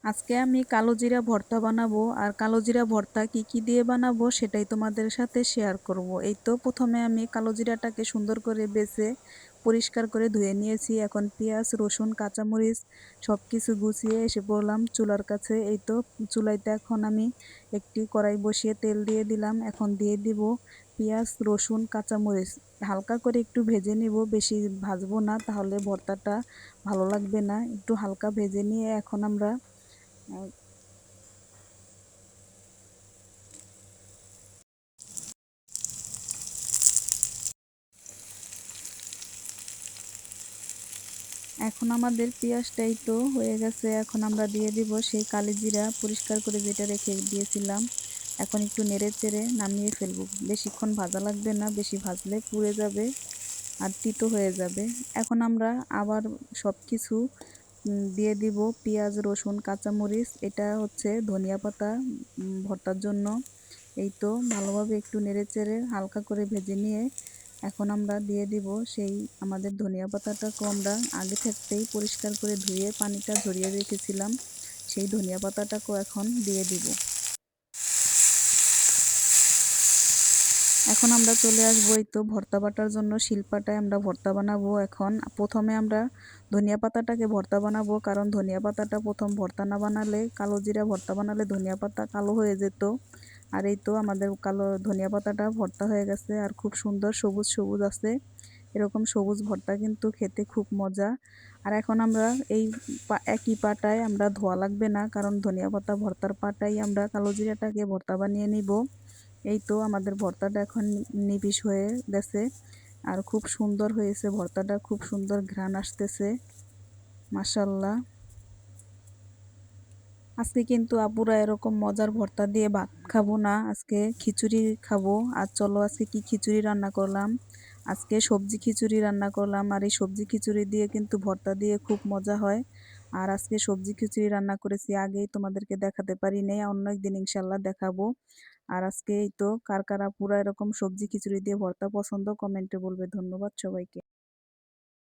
আজকে আমি কালো জিরা ভর্তা বানাবো আর কালো জিরা ভর্তা কি কি দিয়ে বানাবো সেটাই তোমাদের সাথে শেয়ার করব। এই তো প্রথমে আমি কালো জিরাটাকে সুন্দর করে বেছে পরিষ্কার করে ধুয়ে নিয়েছি। এখন পেঁয়াজ রসুন কাঁচামরিচ সব কিছু গুছিয়ে এসে পড়লাম চুলার কাছে। এই তো চুলাইতে এখন আমি একটি কড়াই বসিয়ে তেল দিয়ে দিলাম। এখন দিয়ে দিব পেঁয়াজ রসুন কাঁচামরিচ, হালকা করে একটু ভেজে নিব, বেশি ভাজবো না, তাহলে ভর্তাটা ভালো লাগবে না। একটু হালকা ভেজে নিয়ে এখন আমরা আহ, এখন আমাদের পেঁয়াজটাই তো হয়ে গেছে। এখন আমরা দিয়ে দিব সেই কালি জিরা পরিষ্কার করে যেটা রেখে দিয়েছিলাম। এখন একটু নেড়ে চেড়ে নামিয়ে ফেলবো। বেশিক্ষণ ভাজা লাগবে না, বেশি ভাজলে পুড়ে যাবে আর তিতো হয়ে যাবে। এখন আমরা আবার সব কিছু দিয়ে দিব পেঁয়াজ রসুন কাঁচামরিচ, এটা হচ্ছে ধনিয়া পাতা ভর্তার জন্য। এই তো ভালোভাবে একটু নেড়ে চেড়ে হালকা করে ভেজে নিয়ে এখন আমরা দিয়ে দিব সেই আমাদের ধনিয়া পাতাটাকেও আমরা আগে থাকতেই পরিষ্কার করে ধুয়ে পানিটা ঝরিয়ে রেখেছিলাম, সেই ধনিয়া পাতাটাকেও এখন দিয়ে দিব। এখন আমরা চলে আসবো এই তো ভর্তা বাটার জন্য। শিলপাটায় আমরা ভর্তা বানাবো। এখন প্রথমে আমরা ধনিয়া পাতাটাকে ভর্তা বানাবো, কারণ ধনিয়া পাতাটা প্রথম ভর্তা না বানালে, কালো জিরা ভর্তা বানালে ধনিয়া পাতা কালো হয়ে যেত। আর এই তো আমাদের কালো ধনিয়া পাতাটা ভর্তা হয়ে গেছে আর খুব সুন্দর সবুজ সবুজ আছে। এরকম সবুজ ভর্তা কিন্তু খেতে খুব মজা। আর এখন আমরা এই একই পাটায় আমরা ধোয়া লাগবে না, কারণ ধনিয়া পাতা ভর্তার পাটাই আমরা কালো জিরাটাকে ভর্তা বানিয়ে নিব। এই তো আমাদের ভর্তাটা এখন নিবিশ হয়ে গেছে আর খুব সুন্দর হয়েছে ভর্তাটা, খুব সুন্দর ঘ্রাণ আসতেছে, মাশাল্লাহ। আজকে কিন্তু আপুরা এরকম মজার ভর্তা দিয়ে ভাত খাবো না, আজকে খিচুড়ি খাবো। আর চলো আজকে কি খিচুড়ি রান্না করলাম। আজকে সবজি খিচুড়ি রান্না করলাম, আর এই সবজি খিচুড়ি দিয়ে কিন্তু ভর্তা দিয়ে খুব মজা হয়। আর আজকে সবজি খিচুড়ি রান্না করেছি, আগেই তোমাদেরকে দেখাতে পারি নাই, অন্য একদিন ইনশাল্লাহ দেখাবো। আর আজকে এই তো কার কার আপুরা এরকম সবজি খিচুড়ি দিয়ে ভর্তা পছন্দ কমেন্টে বলবে। ধন্যবাদ সবাইকে।